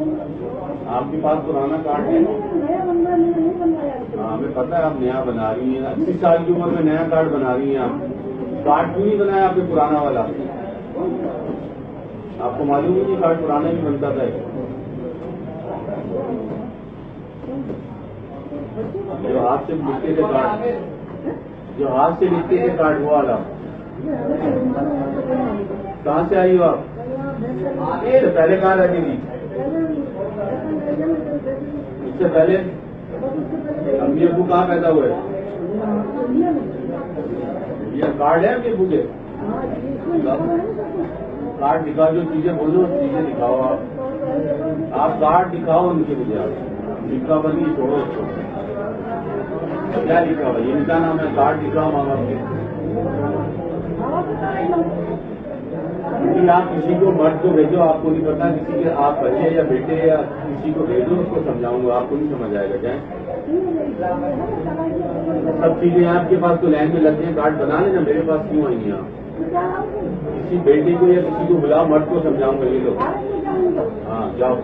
आपके पास पुराना कार्ड है? हाँ, हमें पता है आप नया बना रही हैं। 80 साल की उम्र में नया कार्ड बना रही हैं आप। कार्ड क्यों नहीं बनाया आपने पुराना वाला? आपको मालूम है कि कार्ड पुराना भी बनता था। जो हाथ से लिखते थे कार्ड, जो हाथ से लिखते थे कार्ड वो वाला। कहाँ से आई हो आप? इससे पहले कहाँ रहती थी? इससे पहले अम्मी अबू कहाँ पैदा हुए? ये कार्ड है अम्मी अबू के? कार्ड दिखाओ, जो चीजें बोलो चीजें दिखाओ। आप कार्ड दिखाओ उनके मुझे। आप लिखा बनी छोड़ो उसको। क्या लिखा हुआ? इनका नाम है, कार्ड दिखाओ माँ बाप के। यदि आप किसी को मर्द को भेजो, आपको नहीं पता किसी के आप बच्चे या बेटे या किसी को भेजो, उसको समझाऊंगा, आपको नहीं समझ आएगा। क्या सब चीजें आपके पास तो लाइन में लगती हैं, कार्ड बना लेना। मेरे पास क्यों आई हैं आप? किसी बेटे को या किसी को बुलाओ, मर्द को समझाऊंगा। ये लोग हाँ जाओ।